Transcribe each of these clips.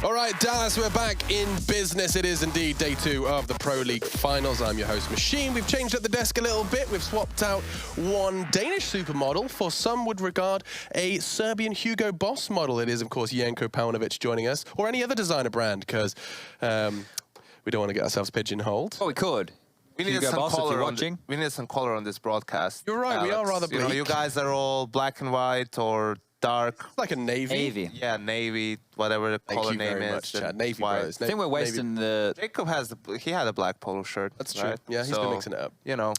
All right, Dallas, we're back in business. It is indeed day 2 of the Pro League finals. I'm your host, Machine. We've changed up the desk a little bit. We've swapped out one Danish supermodel for some would regard a Serbian Hugo Boss model. It is, of course, Janko Paunovic joining us, or any other designer brand, because we don't want to get ourselves pigeonholed. Oh, we could. We needed some color we needed some color on this broadcast. You're right, Alex. We are rather bleak. You know, you guys are all black and white or dark. Like a navy. Navy. Yeah, navy, whatever the color name is. Much, Chad. Navy bros. I think we're wasting the... Jacob he had a black polo shirt. That's true. Right? Yeah, he's been mixing it up. You know,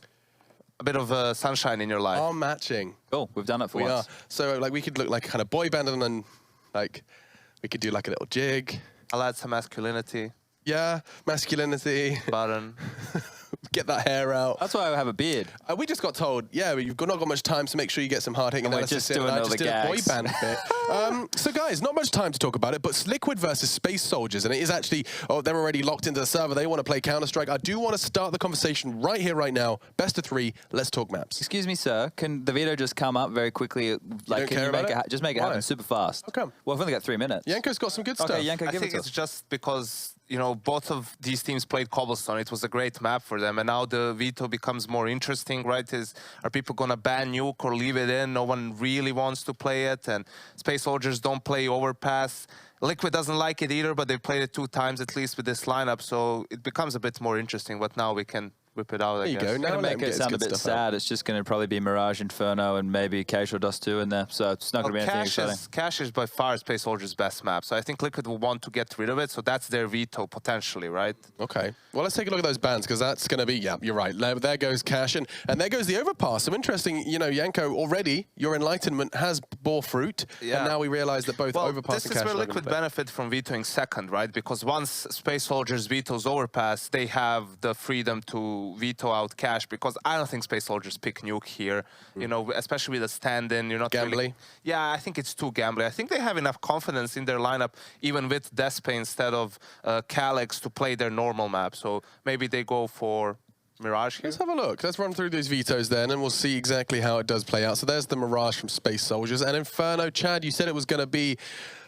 a bit of sunshine in your life. All matching. Cool, we've done it for once. So, like, we could look like a kind of boy band and then, like, we could do like a little jig. I'll add some masculinity. Yeah, masculinity. Button. Get that hair out. That's why I have a beard. We just got told, yeah, you've not got much time, so make sure you get some hard-hitting analysis in. I just did a boy band bit. So, guys, not much time to talk about it, but Liquid versus Space Soldiers, and it is actually, they're already locked into the server. They want to play Counter-Strike. I do want to start the conversation right here, right now. Best of 3. Let's talk maps. Excuse me, sir. Can the veto just come up very quickly? Like, can you make it just make it happen super fast? Okay. Well, I've only got 3 minutes. Yanko's got some good stuff. Okay, Yanko, give it to us. I think it's just because, you know, both of these teams played Cobblestone. It was a great map for them, and now the veto becomes more interesting, right? Are people going to ban Nuke or leave it in? No one really wants to play it, and Space Soldiers don't play Overpass. Liquid doesn't like it either, but they've played it 2 times at least with this lineup, so it becomes a bit more interesting, but now we can whip it out, I guess. There you go. Now make it sound a bit sad. It's just going to probably be Mirage, Inferno, and maybe Cash or Dust 2 in there. So it's not going to be anything exciting. Cash is by far Space Soldier's best map. So I think Liquid will want to get rid of it. So that's their veto, potentially, right? Okay. Well, let's take a look at those bans, because that's going to be, yeah, you're right. There goes Cash, and there goes the Overpass. So interesting, you know, Janko, already your enlightenment has bore fruit. Yeah. And now we realize that both Overpass and Cash... This is where Liquid benefit from vetoing second, right? Because once Space Soldiers vetoes Overpass, they have the freedom to veto out Cash, because I don't think Space Soldiers pick Nuke here, you know, especially with a stand-in. You're not gambly. Really, yeah, I think it's too gambly. I think they have enough confidence in their lineup, even with Despe instead of Calyx, to play their normal map. So maybe they go for Mirage here. Let's have a look. Let's run through these vetoes then, and we'll see exactly how it does play out. So there's the Mirage from Space Soldiers. And Inferno, Chad, you said it was going to be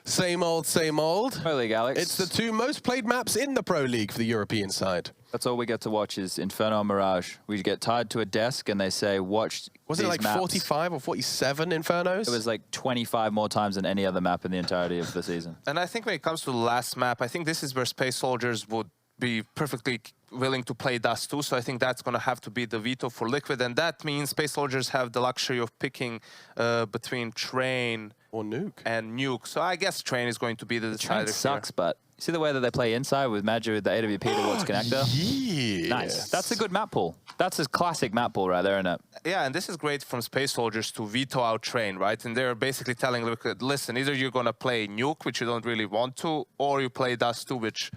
same old, same old. Pro League, Alex. It's the 2 most played maps in the Pro League for the European side. That's all we get to watch is Inferno and Mirage. We get tied to a desk and they say, watch Was it like maps. 45 or 47 Infernos? It was like 25 more times than any other map in the entirety of the season. And I think when it comes to the last map, I think this is where Space Soldiers would be perfectly willing to play Dust 2, so I think that's going to have to be the veto for Liquid, and that means Space Soldiers have the luxury of picking between Train or Nuke. And Nuke. So I guess Train is going to be the decider. Train sucks, but you see the way that they play inside with Magi with the AWP towards connector? Yes. Nice. That's a good map pull. That's a classic map pull right there, isn't it? Yeah, and this is great from Space Soldiers to veto out Train, right? And they're basically telling Liquid, listen, either you're going to play Nuke, which you don't really want to, or you play Dust 2, which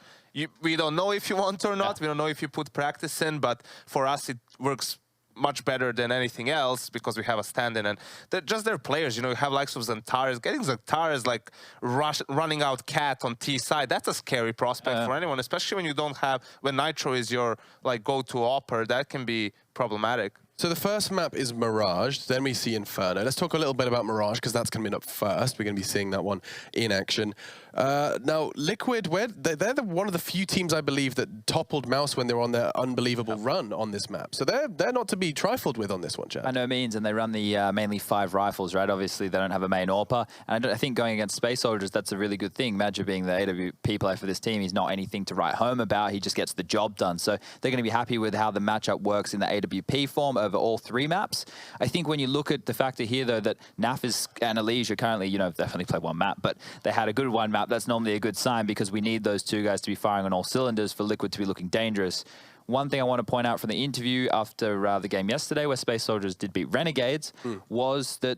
we don't know if you want to or not. Yeah. We don't know if you put practice in, but for us it works much better than anything else because we have a stand-in, and just their players, you know, you have likes of Xantares. Getting Xantares like running out Cat on T side, that's a scary prospect for anyone, especially when you don't have, when Nitro is your like go-to opper, that can be problematic. So the first map is Mirage, then we see Inferno. Let's talk a little bit about Mirage, because that's coming up first. We're going to be seeing that one in action. Now, Liquid, they're one of the few teams, I believe, that toppled Mouse when they were on their unbelievable run on this map. So they're not to be trifled with on this one, Chad. By no means, and they run the mainly 5 rifles, right? Obviously, they don't have a main AWPer. And I think going against Space Soldiers, that's a really good thing. Magi being the AWP player for this team, he's not anything to write home about. He just gets the job done. So they're going to be happy with how the matchup works in the AWP form over all 3 maps. I think when you look at the factor here, though, that Naf and Elige are currently, you know, definitely played 1 map, but they had a good 1 map. That's normally a good sign because we need those 2 guys to be firing on all cylinders for Liquid to be looking dangerous. One thing I want to point out from the interview after the game yesterday, where Space Soldiers did beat Renegades, was that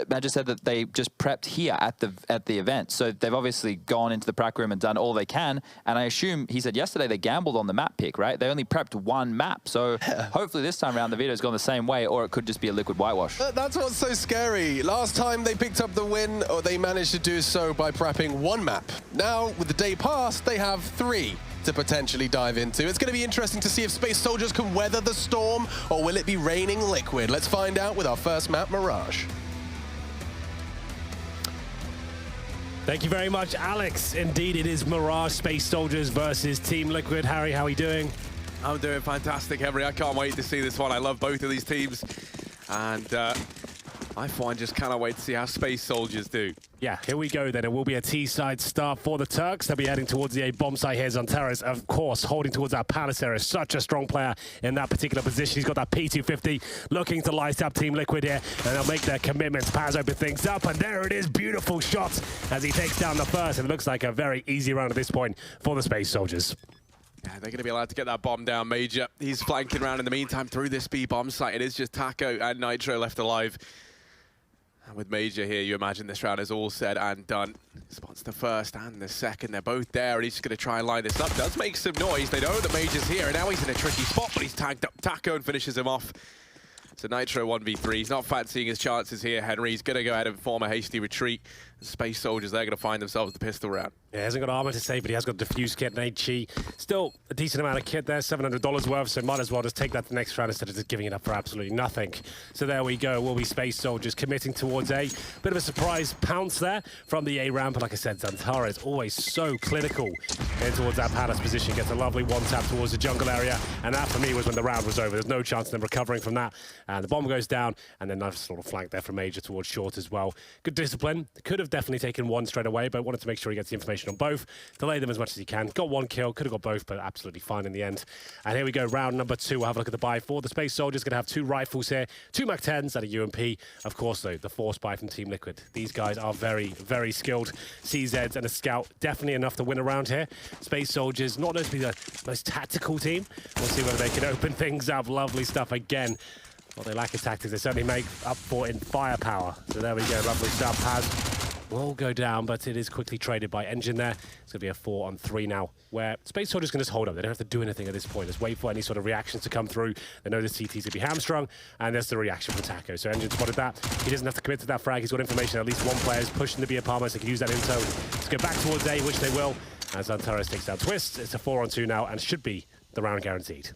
Magi said that they just prepped here at the event. So they've obviously gone into the prac room and done all they can. And I assume he said yesterday they gambled on the map pick, right? They only prepped 1 map. So hopefully this time around the video's gone the same way, or it could just be a Liquid whitewash. That's what's so scary. Last time they picked up the win, or they managed to do so by prepping 1 map. Now, with the day past, they have 3 to potentially dive into. It's going to be interesting to see if Space Soldiers can weather the storm, or will it be raining Liquid? Let's find out with our first map, Mirage. Thank you very much, Alex. Indeed, it is Mirage Space Soldiers versus Team Liquid. Harry, how are you doing? I'm doing fantastic, Henry. I can't wait to see this one. I love both of these teams. And I, for one, just cannot wait to see how Space Soldiers do. Yeah, here we go then. It will be a T-side start for the Turks. They'll be heading towards the A bomb site here. Zantares, of course, holding towards that palace area. Such a strong player in that particular position. He's got that P250 looking to light up Team Liquid here. And they'll make their commitments. Paz open things up. And there it is. Beautiful shots as he takes down the first. And it looks like a very easy round at this point for the Space Soldiers. Yeah, they're going to be allowed to get that bomb down, Major. He's flanking around in the meantime through this B bomb site. It is just Taco and Nitro left alive. And with Major here, you imagine this round is all said and done. Spots the first and the second. They're both there, and he's just going to try and line this up. Does make some noise. They know that Major's here, and now he's in a tricky spot, but he's tagged up Taco and finishes him off. So Nitro 1v3. He's not fancying his chances here, Henry. He's going to go ahead and form a hasty retreat. The Space Soldiers, they're going to find themselves the pistol round. Yeah, he hasn't got armor to save, but he has got defuse kit and HE. Still a decent amount of kit there, $700 worth, so might as well just take that to the next round instead of just giving it up for absolutely nothing. So there we go, will be Space Soldiers committing towards A. Bit of a surprise pounce there from the A ramp, but like I said, Zantara is always so clinical in towards that palace position. Gets a lovely one tap towards the jungle area, and that for me was when the round was over. There's no chance of them recovering from that. And the bomb goes down, and then nice little flank there from Major towards short as well. Good discipline. Could have definitely taken one straight away, but wanted to make sure he gets the information on both. Delay them as much as he can. Got one kill, could have got both, but absolutely fine in the end. And here we go, round number 2. We'll have a look at the buy for. The Space Soldiers going to have 2 rifles here, 2 Mac-10s and a UMP. Of course, though, the force buy from Team Liquid. These guys are very, very skilled. CZs and a scout, definitely enough to win around here. Space Soldiers, not known to be the most tactical team. We'll see whether they can open things up. Lovely stuff again. Well, they lack in tactics. They certainly make up for it in firepower. So there we go, lovely stuff. Paz will go down, but it is quickly traded by Engine there. It's going to be a 4-on-3 now, where Space Soldiers can just hold up. They don't have to do anything at this point. Just wait for any sort of reactions to come through. They know the CT's going to be hamstrung, and there's the reaction from Taco. So Engine spotted that. He doesn't have to commit to that frag. He's got information. At least one player is pushing the B Palmer, so he can use that intel. Let's go back towards A, which they will, as Antares takes down Twist. It's a 4-on-2 now, and should be the round guaranteed.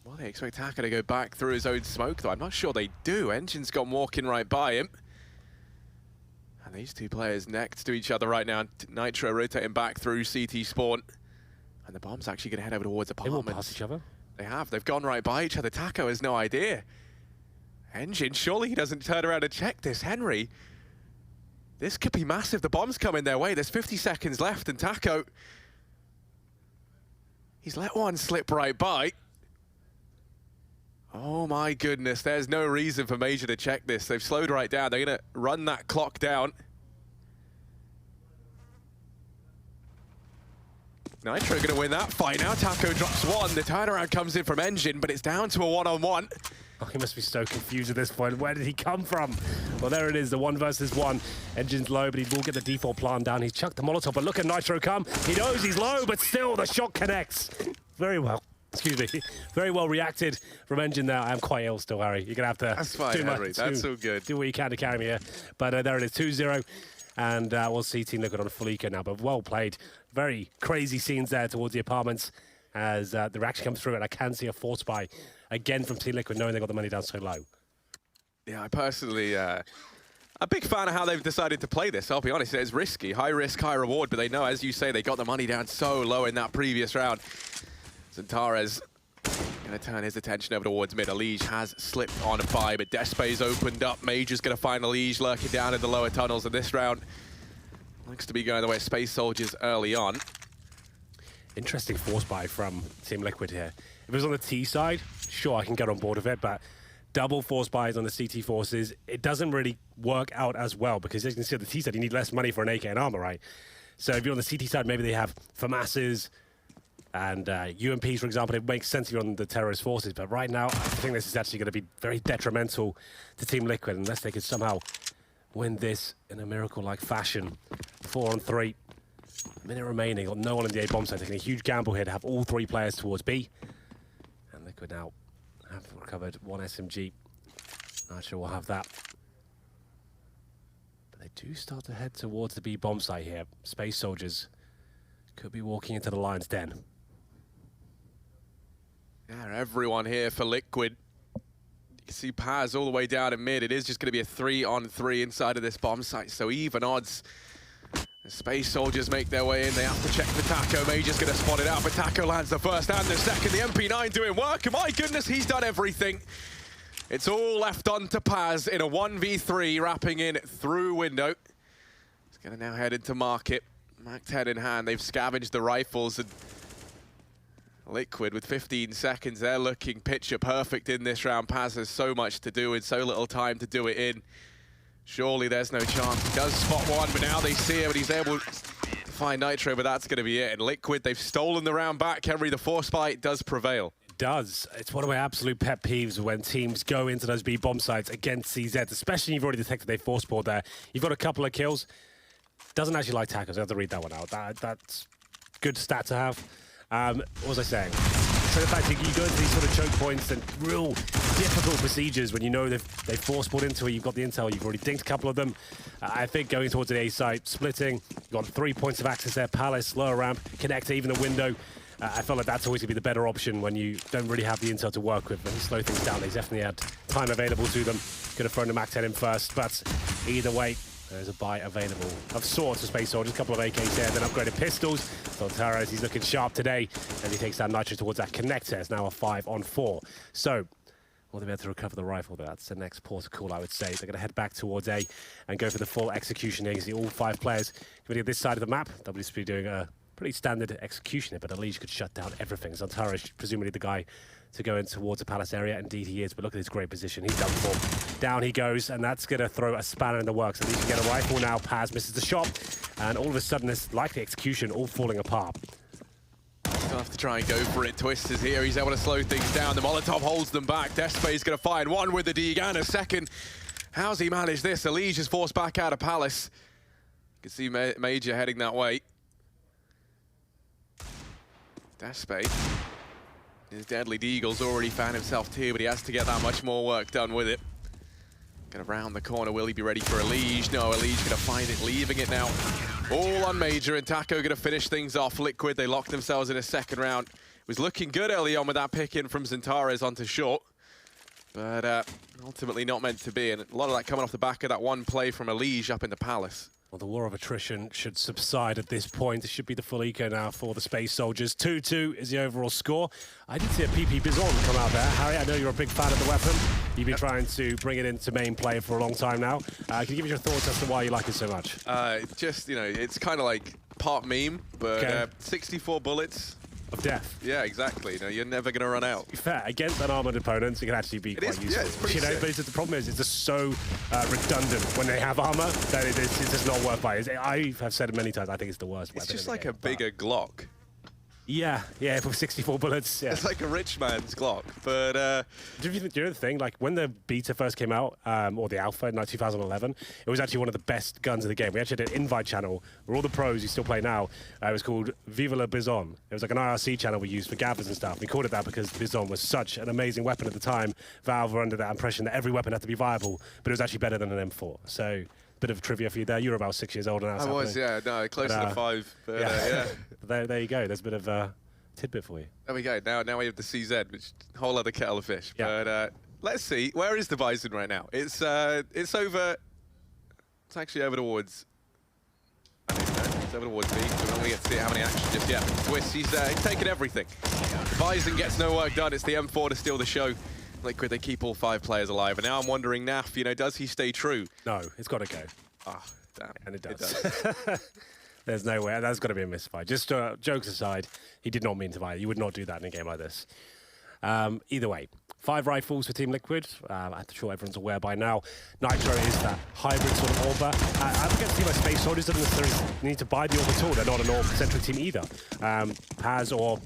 Well, they expect Taco to go back through his own smoke, though. I'm not sure they do. Engine's gone walking right by him. And these two players next to each other right now. Nitro rotating back through CT spawn. And the bomb's actually going to head over towards apartments. They will pass each other. They have. They've gone right by each other. Taco has no idea. Engine, surely he doesn't turn around and check this. Henry, this could be massive. The bomb's coming their way. There's 50 seconds left, and Taco, he's let one slip right by. Oh my goodness, there's no reason for Major to check this. They've slowed right down. They're going to run that clock down. Nitro going to win that fight now. Taco drops one. The turnaround comes in from Engine, but it's down to a one-on-one. Oh, he must be so confused at this point. Where did he come from? Well, there it is, the 1 versus 1. Engine's low, but he will get the default plant down. He's chucked the Molotov, but look at Nitro come. He knows he's low, but still the shot connects. Very well. Excuse me. Very well reacted from Engine there. I am quite ill still, Harry. You're going to have to... That's fine, Henry. That's all good. Do what you can to carry me here. But there it is, 2-0. And we'll see Team Liquid on a full eco now, but well played. Very crazy scenes there towards the apartments as the reaction comes through, and I can see a force buy again from Team Liquid, knowing they got the money down so low. Yeah, I personally... a big fan of how they've decided to play this. I'll be honest, it's risky. High risk, high reward, but they know, as you say, they got the money down so low in that previous round. Zantares going to turn his attention over towards mid. Elige has slipped on by, but Despe's opened up. Major's going to find Elige lurking down in the lower tunnels, and this round looks to be going the way of Space Soldiers early on. Interesting force buy from Team Liquid here. If it was on the T side, sure, I can get on board with it, but double force buys on the CT forces, it doesn't really work out as well, because as you can see on the T side, you need less money for an AK and armor, right? So if you're on the CT side, maybe they have FAMASs and UMPs, for example. It makes sense if you're on the terrorist forces, but right now, I think this is actually going to be very detrimental to Team Liquid unless they could somehow win this in a miracle-like fashion. 4-on-3, minute remaining, got no one in the A bomb site, taking a huge gamble here to have all 3 players towards B. And Liquid now have recovered 1 SMG. Not sure we'll have that. But they do start to head towards the B bomb site here. Space Soldiers could be walking into the lion's den. Yeah, everyone here for Liquid. You can see Paz all the way down in mid. It is just going to be a 3-on-3 inside of this bomb site, so even odds. The Space Soldiers make their way in. They have to check for Taco. Major's going to spot it out, but Taco lands the first and the second. The MP9 doing work. And my goodness, he's done everything. It's all left on to Paz in a 1v3, wrapping in through window. He's going to now head into market. Mac 10 in hand. They've scavenged the rifles. And Liquid with 15 seconds. They're looking picture perfect in this round. Paz has so much to do in so little time to do it in. Surely there's no chance. He does spot one, but now they see him, and he's able to find Nitro, but that's going to be it. And Liquid, they've stolen the round back. Henry, the force fight does prevail. It does. It's one of my absolute pet peeves when teams go into those B bomb sites against CZ, especially you've already detected they force board there. You've got a couple of kills. Doesn't actually like tackles. I have to read that one out. That's good stat to have. What was I saying? So the fact that you go into these sort of choke points and real difficult procedures when you know they've force bought into it, you've got the intel, you've already dinked a couple of them. I think going towards the A site, splitting, you've got 3 points of access there, Palace, lower ramp, connector, even the window. I felt like that's always going to be the better option when you don't really have the intel to work with and slow things down. They definitely had time available to them. Could have thrown the Mac 10 in first, but either way, there's a buy available of sorts for Space Soldiers, a couple of AKs there, then upgraded pistols. Soltares, he's looking sharp today, and he takes down Nitro towards that connector. It's now a 5-on-4. So, will they be able to recover the rifle? That's the next port of call, I would say. They're going to head back towards A and go for the full execution. You can see all 5 players coming to this side of the map. WSP doing a pretty standard execution here, but Elige could shut down everything. Zontaras, presumably the guy to go in towards the Palace area. Indeed he is, but look at his great position. He's done for. Down he goes, and that's going to throw a spanner in the works. At least you get a rifle now. Paz misses the shot, and all of a sudden this likely execution all falling apart. Still have to try and go for it. Twist is here. He's able to slow things down. The Molotov holds them back. Despe's going to find one with the Degan. A second. How's he managed this? Elige is forced back out of Palace. You can see Major heading that way. Despe. His deadly Deagle's already found himself too, but he has to get that much more work done with it. Gonna round the corner. Will he be ready for Elige? No, Elige gonna find it, leaving it now. All on Major, and Taco gonna finish things off. Liquid, they locked themselves in a second round. It was looking good early on with that pick in from Zontares onto short, but ultimately not meant to be. And a lot of that coming off the back of that one play from Elige up in the Palace. Well, the war of attrition should subside at this point. It should be the full eco now for the Space Soldiers. 2-2 is the overall score. I did see a PP Bizon come out there. Harry, I know you're a big fan of the weapon. You've been trying to bring it into main play for a long time now. Can you give me your thoughts as to why you like it so much? Just, you know, it's kind of like part meme, but 64 bullets. Of death. Yeah, exactly. You know, you're never going to run out. Fair. Against unarmored opponents, it can actually be quite useful. Yeah, it's pretty sick. But the problem is, it's just so redundant when they have armor that it's just not worth buying. I have said it many times, I think it's the worst weapon. It's just in the like game, a bigger Glock. Yeah, for 64 bullets. Yeah. It's like a rich man's Glock, but... Do you know the thing? Like, when the beta first came out, or the alpha in like 2011, it was actually one of the best guns in the game. We actually did an invite channel where all the pros you still play now. It was called Viva la Bizon. It was like an IRC channel we used for gathers and stuff. We called it that because Bizon was such an amazing weapon at the time. Valve were under that impression that every weapon had to be viable, but it was actually better than an M4. So... bit of trivia for you there. You were about 6 years old now. I was, yeah. No, closer to 5. But, yeah. There you go. There's a bit of tidbit for you. There we go. Now we have the CZ, which is a whole other kettle of fish. Yeah. But let's see. Where is the Bison right now? It's over. It's actually over towards. It's over towards B. So we're not going to get to see it have any action just yet. Twist, he's taking everything. The Bison gets no work done. It's the M4 to steal the show. Liquid, they keep all 5 players alive. And now I'm wondering, Naf, you know, does he stay true? No, it's got to go. Ah, damn. And it does. There's no way. That's got to be a misfire. Just jokes aside, he did not mean to buy it. You would not do that in a game like this. Either way, 5 rifles for Team Liquid. I'm sure everyone's aware by now. Nitro is that hybrid sort of Orba. I forget to see my Space Soldiers doesn't necessarily need to buy the Orb at all. They're not an Orb-centric team either. Paz or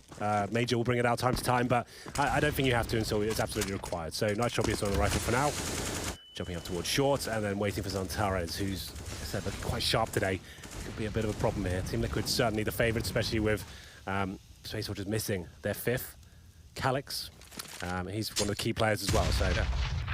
Major will bring it out time to time, but I don't think you have to until it's absolutely required. So Nitro will be on the rifle for now. Jumping up towards short and then waiting for Zontares, who's, like I said, looking quite sharp today. Could be a bit of a problem here. Team Liquid's certainly the favourite, especially with Space Soldiers missing their 5th. Calyx, he's one of the key players as well. So,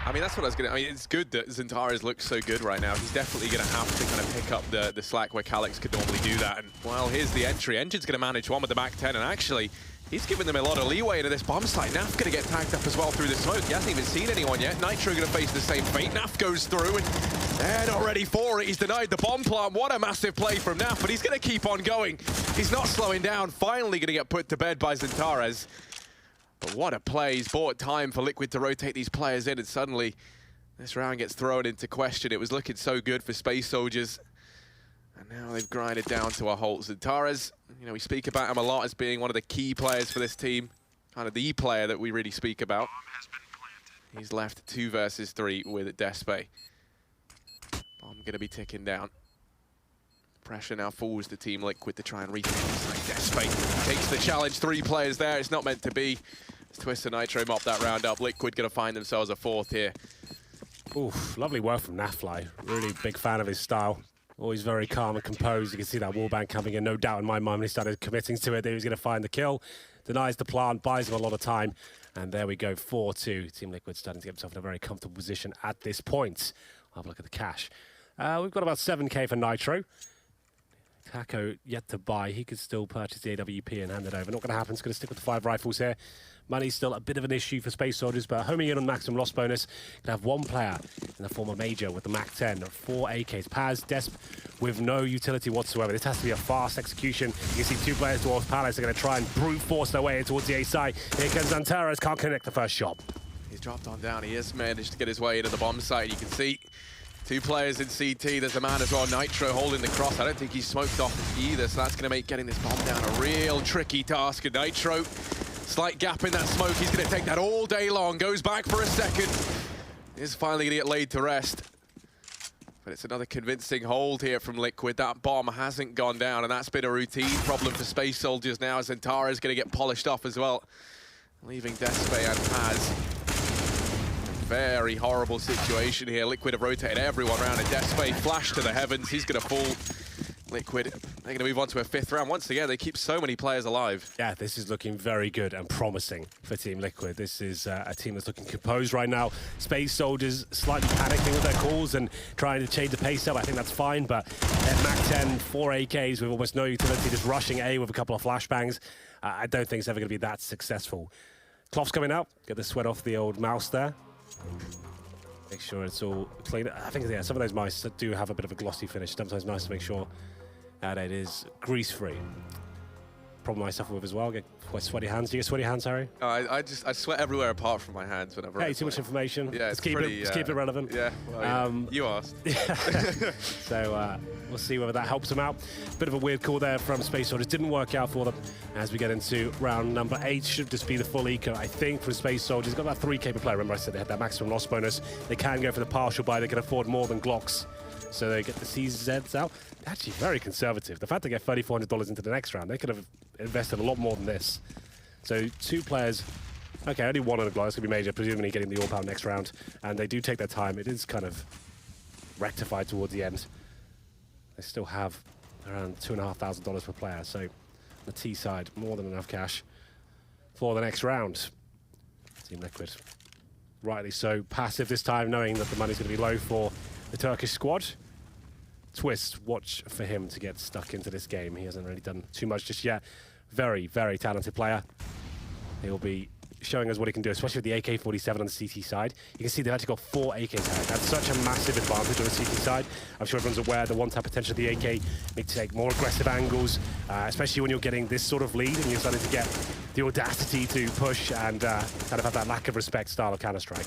I mean, that's what I was going to... I mean, it's good that Zontares looks so good right now. He's definitely going to have to kind of pick up the slack where Calyx could normally do that. And, well, here's the entry. Engine's going to manage one with the Mac 10, and actually, He's giving them a lot of leeway into this bomb site. Naf going to get tagged up as well through the smoke. He hasn't even seen anyone yet. Nitro going to face the same fate. Naf goes through, and they're not ready for it. He's denied the bomb plant. What a massive play from Naf, but he's going to keep on going. He's not slowing down. Finally going to get put to bed by Xantares. But what a play. He's bought time for Liquid to rotate these players in, and suddenly this round gets thrown into question. It was looking so good for Space Soldiers. And now they've grinded down to a halt. Xantares, you know, we speak about him a lot as being one of the key players for this team. Kind of the player that we really speak about. He's left 2 versus 3 with Despe. Bomb going to be ticking down. Pressure now falls to Team Liquid to try and retake the site. Despe takes the challenge. 3 players there. It's not meant to be. As Twist and Nitro mop that round up. Liquid going to find themselves a 4th here. Oof, lovely work from Nafly. Really big fan of his style. Always very calm and composed. You can see that wallbang coming in. No doubt in my mind when he started committing to it that he was going to find the kill. Denies the plant, buys him a lot of time. And there we go, 4-2. Team Liquid starting to get himself in a very comfortable position at this point. I'll have a look at the cash. We've got about 7k for Nitro. Taco yet to buy. He could still purchase the AWP and hand it over. Not going to happen. He's going to stick with the 5 rifles here. Money's still a bit of an issue for Space Soldiers, but homing in on maximum loss bonus. Going to have 1 player in the form of Major with the Mac 10, 4 AKs. Paz, Desp with no utility whatsoever. This has to be a fast execution. You can see 2 players towards Palace. They're going to try and brute force their way in towards the A side. Here comes Xantares, can't connect the first shot. He's dropped on down. He has managed to get his way into the bomb site. You can see 2 players in CT. There's a man as well, Nitro, holding the cross. I don't think he's smoked off either, so that's going to make getting this bomb down a real tricky task. And Nitro, slight gap in that smoke. He's going to take that all day long. Goes back for a second. Is finally going to get laid to rest. But it's another convincing hold here from Liquid. That bomb hasn't gone down, and that's been a routine problem for Space Soldiers now. Xantares is going to get polished off as well, leaving Despe and Paz. Very horrible situation here. Liquid have rotated everyone around, and Despe flashed to the heavens. He's going to fall. Liquid, they're going to move on to a 5th round. Once again, they keep so many players alive. Yeah, this is looking very good and promising for Team Liquid. This is a team that's looking composed right now. Space Soldiers slightly panicking with their calls and trying to change the pace up. I think that's fine, but at Mac 10, 4 AKs with almost no utility, just rushing A with a couple of flashbangs. I don't think it's ever going to be that successful. Cloth's coming out. Get the sweat off the old mouse there. Make sure it's all clean. I think, yeah, some of those mice do have a bit of a glossy finish. Sometimes nice to make sure that it is grease-free. Problem I suffer with as well. Get quite sweaty hands. Do you get sweaty hands, Harry? I sweat everywhere apart from my hands whenever I Hey, too much information. Yeah, let's keep it relevant. Yeah, well, you asked. So we'll see whether that helps them out. Bit of a weird call there from Space Soldiers. Didn't work out for them as we get into round number 8. Should just be the full eco, I think, for Space Soldiers. Got about 3k per player. Remember I said they had that maximum loss bonus. They can go for the partial buy. They can afford more than Glocks. So they get the CZs out. Actually very conservative. The fact they get $3,400 into the next round, they could have invested a lot more than this. So 2 players, okay, only 1 on the Glock. It's going to be Major, presumably getting the AWP next round. And they do take their time. It is kind of rectified towards the end. They still have around $2,500 per player. So on the T side, more than enough cash for the next round. Team Liquid, rightly so, passive this time, knowing that the money's going to be low for the Turkish squad. Twist, watch for him to get stuck into this game. He hasn't really done too much just yet. Very, very talented player. He'll be showing us what he can do, especially with the AK-47 on the CT side. You can see they've actually got 4 AKs. That's such a massive advantage on the CT side. I'm sure everyone's aware the one-tap potential of the AK make to take more aggressive angles, especially when you're getting this sort of lead and you're starting to get the audacity to push and kind of have that lack of respect style of Counter-Strike.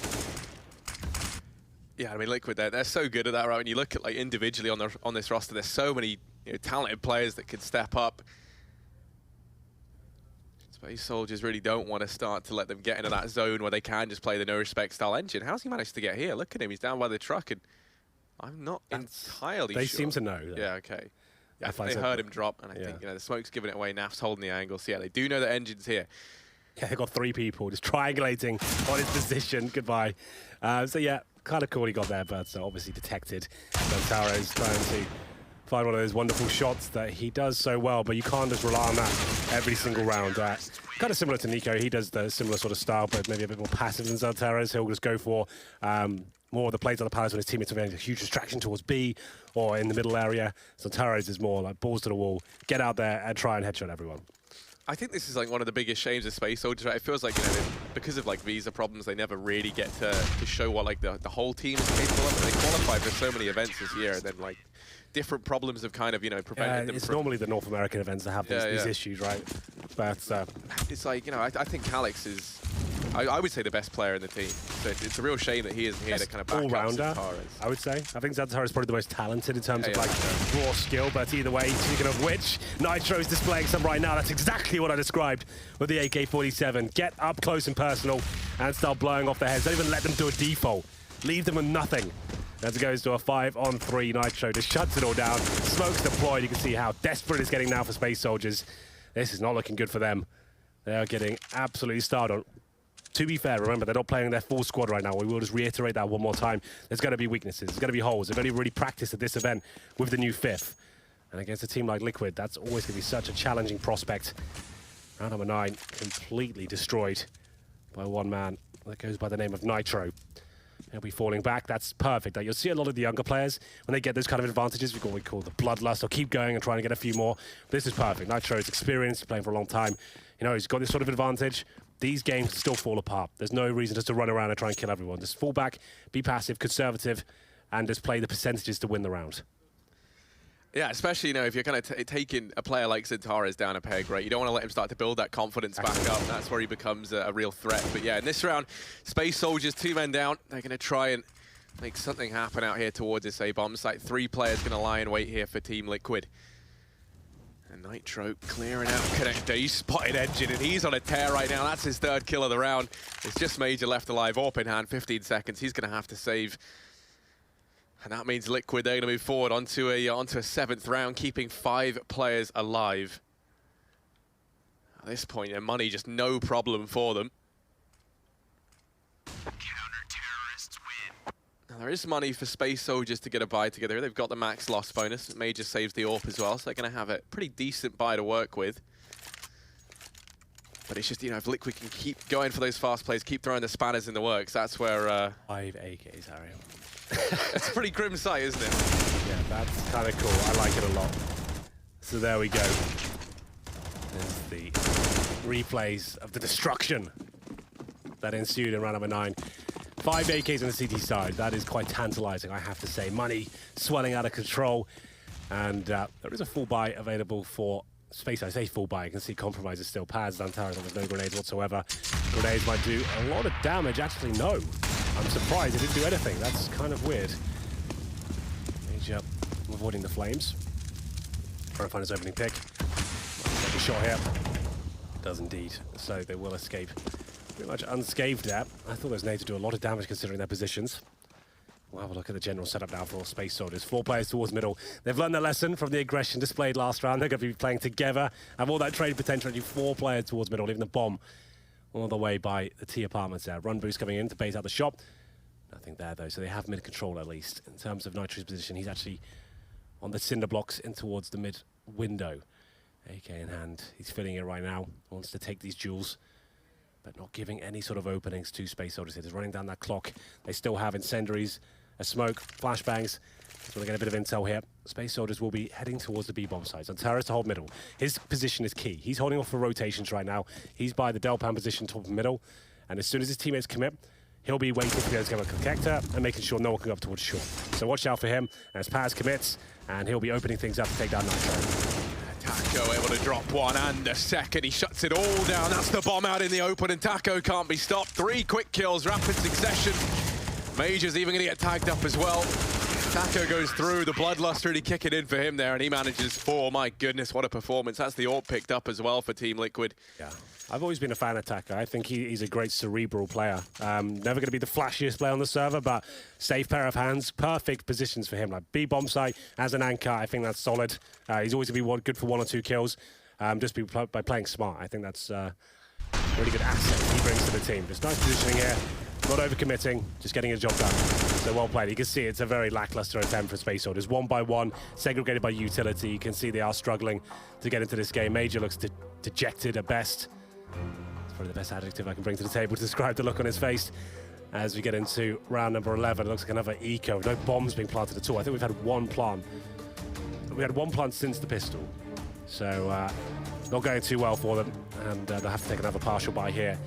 Yeah, I mean, Liquid, they're so good at that, right? When you look at, like, individually on this roster, there's so many, you know, talented players that can step up. Space Soldiers really don't want to start to let them get into that zone where they can just play the no-respect style engine. How's he managed to get here? Look at him, he's down by the truck, and I'm not entirely sure. They seem to know. Yeah, okay. Yeah, they heard him drop, and I think, you know, the smoke's giving it away. Naf's holding the angle, so yeah, they do know the engine's here. Yeah, they've got 3 people just triangulating on his position. Goodbye. So yeah, kind of cool he got there, but obviously detected. Xantares trying to find one of those wonderful shots that he does so well, but you can't just rely on that every single round. Kind of similar to Nico, he does the similar sort of style, but maybe a bit more passive than Xantares. He'll just go for more of the plays on the Palace when his teammates are having a huge distraction towards B or in the middle area. Xantares is more like balls to the wall, get out there and try and headshot everyone. I think this is like one of the biggest shames of Space Soldiers, right? It feels like, because of like visa problems, they never really get to show what like the whole team is capable of. They qualify for so many events this year, and then like different problems have kind of, prevented them it's from... normally the North American events that have these issues, right? But it's like, I think Calix is, I would say, the best player in the team. So it's a real shame that he isn't here to kind of back all-rounder, up Xantares. I would say. I think Xantares is probably the most talented in terms of like raw skill, but either way, speaking of which, Nitro is displaying some right now. That's exactly what I described with the AK-47. Get up close and personal and start blowing off their heads. Don't even let them do a default. Leave them with nothing. As it goes to a 5-on-3, Nitro just shuts it all down. Smoke's deployed. You can see how desperate it's getting now for Space Soldiers. This is not looking good for them. They are getting absolutely started on. To be fair, remember, they're not playing their full squad right now. We will just reiterate that one more time. There's going to be weaknesses. There's going to be holes. They've only really practiced at this event with the new fifth. And against a team like Liquid, that's always going to be such a challenging prospect. Round number 9, completely destroyed by one man that goes by the name of Nitro. He'll be falling back. That's perfect. You'll see a lot of the younger players, when they get those kind of advantages, we've got what we call the bloodlust. They'll keep going and trying to get a few more. But this is perfect. Nitro is experienced, playing for a long time. He's got this sort of advantage. These games still fall apart. There's no reason just to run around and try and kill everyone. Just fall back, be passive, conservative, and just play the percentages to win the round. Yeah, especially, if you're kind of taking a player like Xantares down a peg, right? You don't want to let him start to build that confidence back up. That's where he becomes a real threat. But yeah, in this round, Space Soldiers, 2 men down. They're going to try and make something happen out here towards this A-bomb site. 3 players going to lie in wait here for Team Liquid. And Nitro clearing out Connector. He's spotted Engine, and he's on a tear right now. That's his 3rd kill of the round. It's just Major left alive. AWP in hand, 15 seconds. He's going to have to save. And that means Liquid, they're going to move forward onto a 7th round, keeping 5 players alive. At this point, money just no problem for them. Counter-terrorists win. Now, there is money for Space Soldiers to get a buy together. They've got the max loss bonus. Major saves the AWP as well, so they're going to have a pretty decent buy to work with. But it's just, if Liquid can keep going for those fast plays, keep throwing the spanners in the works, that's where... 5 AKs, Harry. It's a pretty grim sight, isn't it? Yeah, that's kind of cool. I like it a lot. So there we go. There's the replays of the destruction that ensued in round number 9. 5 AKs on the CT side. That is quite tantalizing, I have to say. Money swelling out of control. And there is a full buy available for Space. I say full buy. You can see compromises still. Pads, Xantares, there's no grenades whatsoever. Grenades might do a lot of damage. Actually, no. I'm surprised it didn't do anything. That's kind of weird. Major avoiding the flames. Trying to find his opening pick. Take a shot here. Does indeed. So they will escape. Pretty much unscathed there. I thought those nades would do a lot of damage considering their positions. We'll have a look at the general setup now for Space Soldiers. 4 players towards middle. They've learned their lesson from the aggression displayed last round. They're going to be playing together. Have all that trade potential. 4 players towards middle, leaving the bomb all the way by the T apartments there. Run boost coming in to bait out the shot. Nothing there, though, so they have mid control at least. In terms of Nitro's position, he's actually on the cinder blocks in towards the mid window. AK in hand. He's filling it right now. Wants to take these duels, but not giving any sort of openings to Space Soldiers. He's running down that clock. They still have incendiaries, a smoke, flashbangs. So they get a bit of intel here. Space Soldiers will be heading towards the B-bomb site. Xantares to hold middle. His position is key. He's holding off for rotations right now. He's by the Delpan position top of middle. And as soon as his teammates commit, he'll be waiting for those to come up Connector and making sure no one can go up towards short. So watch out for him as Paz commits, and he'll be opening things up to take down Nitro. Taco able to drop 1 and a second. He shuts it all down. That's the bomb out in the open, and Taco can't be stopped. 3 quick kills, rapid succession. Major's even going to get tagged up as well. Taco goes through, the bloodlust really kicking in for him there, and he manages 4. My goodness, what a performance. That's the AWP picked up as well for Team Liquid. Yeah, I've always been a fan of Taco. I think he's a great cerebral player. Never going to be the flashiest player on the server, but safe pair of hands, perfect positions for him. Like B-bomb site as an anchor, I think that's solid. He's always going to be good for 1 or 2 kills, just by playing smart. I think that's a really good asset he brings to the team. Just nice positioning here. Not overcommitting, just getting his job done. So well played. You can see it's a very lackluster attempt for Space Soldiers. 1 by 1, segregated by utility. You can see they are struggling to get into this game. Major looks dejected at best. It's probably the best adjective I can bring to the table to describe the look on his face. As we get into round number 11, it looks like another eco. No bombs being planted at all. I think we've had 1 plant. We had 1 plant since the pistol. So not going too well for them, and they'll have to take another partial bye here.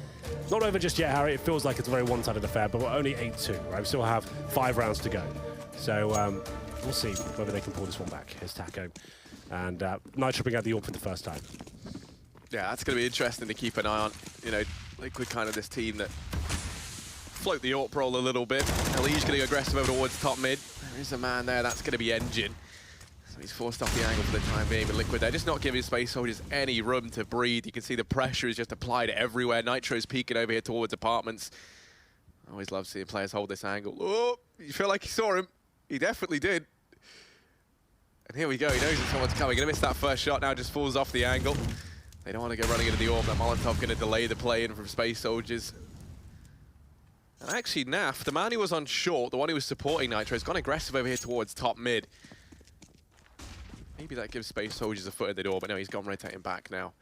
Not over just yet, Harry. It feels like it's a very one-sided affair, but we're only 8-2, right? We still have 5 rounds to go. So we'll see whether they can pull this one back. Here's Taco. And Nitro bring out the AWP for the first time. Yeah, that's going to be interesting to keep an eye on. You know, Liquid kind of this team that float the AWP role a little bit. Elige going to go aggressive over towards top mid. There is a man there. That's going to be Engine. So he's forced off the angle for the time being. But Liquid, they're just not giving Space Soldiers any room to breathe. You can see the pressure is just applied everywhere. Nitro's peeking over here towards apartments. I always love seeing players hold this angle. Oh, you feel like you saw him. He definitely did. And here we go. He knows that someone's coming. Gonna miss that first shot now. Just falls off the angle. They don't want to go running into the AWP. That Molotov going to delay the play in from Space Soldiers. And actually, Naf, the man who was on short, the one who was supporting Nitro, has gone aggressive over here towards top mid. Maybe that gives Space Soldiers a foot in the door, but no, he's gone rotating back now.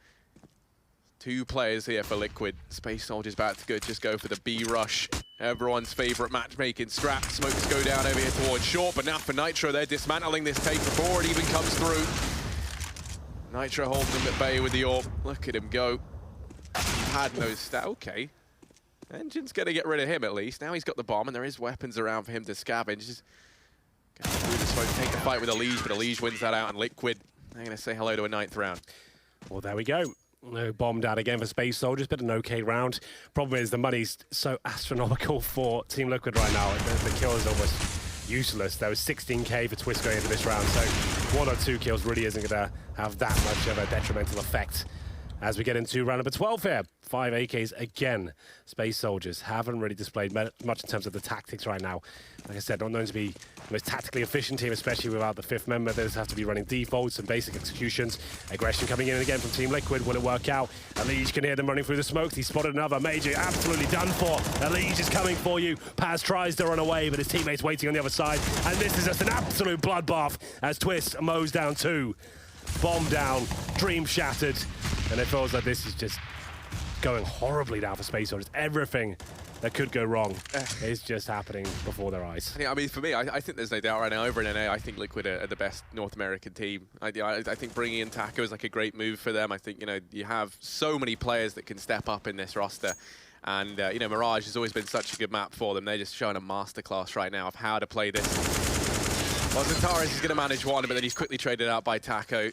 2 players here for Liquid. Space Soldiers about to just go for the B rush. Everyone's favorite matchmaking strat. Smokes go down over here towards short, but now for Nitro, they're dismantling this take before it even comes through. Nitro holding them at bay with the AWP. Look at him go. He's had no stat. Okay. Engine's going to get rid of him at least. Now he's got the bomb, and there is weapons around for him to scavenge. Just going through the smoke, take the fight with Elige, but Elige wins that out, and Liquid, they're going to say hello to a 9th round. Well, there we go. No bomb down again for Space Soldiers, but an okay round. Problem is the money's so astronomical for Team Liquid right now. The kill is almost useless. There was 16k for Twist going into this round, so 1 or 2 kills really isn't going to have that much of a detrimental effect. As we get into round number 12 here, 5 AKs again. Space Soldiers haven't really displayed much in terms of the tactics right now. Like I said, not known to be the most tactically efficient team, especially without the 5th member. They just have to be running defaults and basic executions. Aggression coming in again from Team Liquid. Will it work out? Elige can hear them running through the smoke. He spotted another. Major absolutely done for. Elige is coming for you. Paz tries to run away, but his teammate's waiting on the other side. And this is just an absolute bloodbath as Twist mows down 2. Bomb down, dream shattered, and it feels like this is just going horribly down for Space Soldiers. Everything that could go wrong is just happening before their eyes. I mean, for me, I think there's no doubt right now over in NA, I think Liquid are the best North American team. I think bringing in Taco is like a great move for them. I think, you know, you have so many players that can step up in this roster. And, you know, Mirage has always been such a good map for them. They're just showing a masterclass right now of how to play this. Well, Zantares is going to manage one, but then he's quickly traded out by Taco.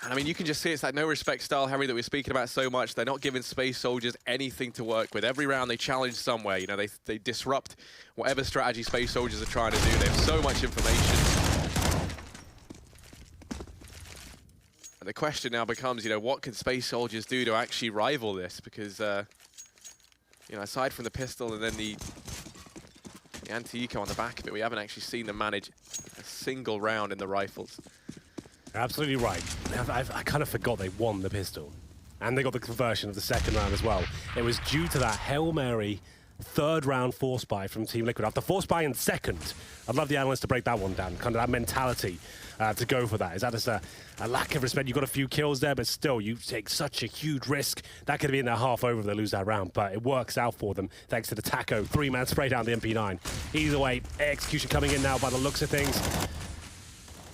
And I mean, you can just see it's that no-respect style, Harry, that we're speaking about so much. They're not giving Space Soldiers anything to work with. Every round they challenge somewhere. You know, they disrupt whatever strategy Space Soldiers are trying to do. They have so much information. And the question now becomes, you know, what can Space Soldiers do to actually rival this? Because, you know, aside from the pistol and then the anti-eco on the back of it, we haven't actually seen them manage a single round in the rifles. Absolutely right. I kind of forgot they won the pistol. And they got the conversion of the 2nd round as well. It was due to that Hail Mary 3rd round force buy from Team Liquid. After force buy in 2nd, I'd love the analysts to break that one down. Kind of that mentality to go for that. Is that just a lack of respect? You got a few kills there, but still, you take such a huge risk. That could have been their half over if they lose that round, but it works out for them thanks to the Taco 3-man spray down the MP9. Either way, execution coming in now by the looks of things.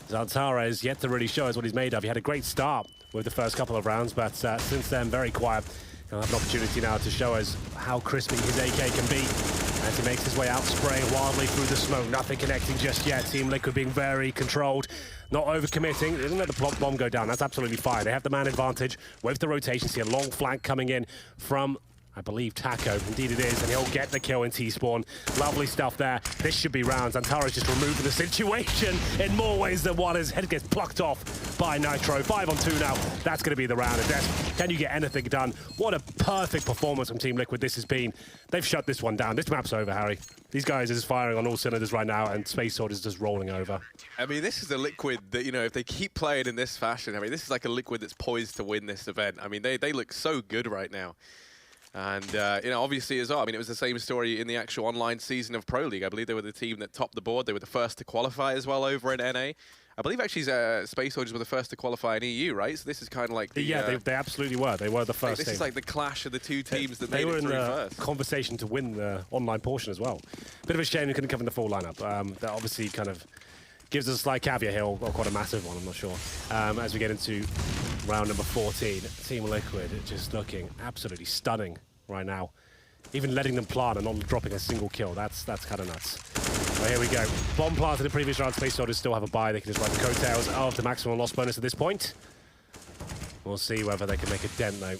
Zantares yet to really show us what he's made of. He had a great start with the first couple of rounds, but since then, very quiet. He'll have an opportunity now to show us how crispy his AK can be. As he makes his way out, spraying wildly through the smoke. Nothing connecting just yet. Team Liquid being very controlled. Not overcommitting. They didn't let the bomb go down. That's absolutely fine. They have the man advantage with the rotation. See a long flank coming in from, I believe, Taco. Indeed it is, and he'll get the kill in T-spawn. Lovely stuff there. This should be rounds. Antares just removing the situation in more ways than one. His head gets plucked off by Nitro. 5 on 2 now. That's going to be the round. And Des, can you get anything done? What a perfect performance from Team Liquid this has been. They've shut this one down. This map's over, Harry. These guys are just firing on all cylinders right now, and Space Soldiers just rolling over. I mean, this is a Liquid that, you know, if they keep playing in this fashion, I mean, this is like a Liquid that's poised to win this event. I mean, they look so good right now. And, you know, obviously as well, I mean, it was the same story in the actual online season of Pro League. I believe they were the team that topped the board. They were the first to qualify as well over in NA. I believe actually Space Soldiers were the first to qualify in EU, right? So this is kind of like the... Yeah, they absolutely were. They were the first This team. is like the clash of the two teams that they made were it through in the first. Conversation to win the online portion as well. Bit of a shame we couldn't cover the full lineup. That obviously kind of gives us a slight caveat here, or quite a massive one, I'm not sure, as we get into round number 14. Team Liquid just looking absolutely stunning right now. Even letting them plant and not dropping a single kill, that's kind of nuts. Well, here we go. Bomb planted in the previous round. Space Soldiers still have a buy. They can just ride the coattails of the maximum loss bonus at this point. We'll see whether they can make a dent, though,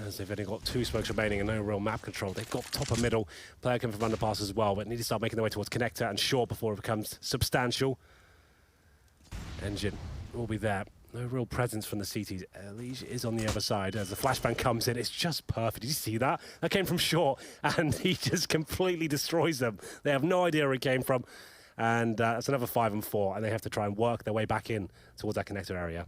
as they've only got 2 smokes remaining and no real map control. They've got top and middle. Player coming from underpass as well, but need to start making their way towards connector and short before it becomes substantial. Engine will be there. No real presence from the CTs. Elige is on the other side as the flashbang comes in. It's just perfect. Did you see that? That came from short, and he just completely destroys them. They have no idea where it came from. And that's another 5 and 4, and they have to try and work their way back in towards that connector area.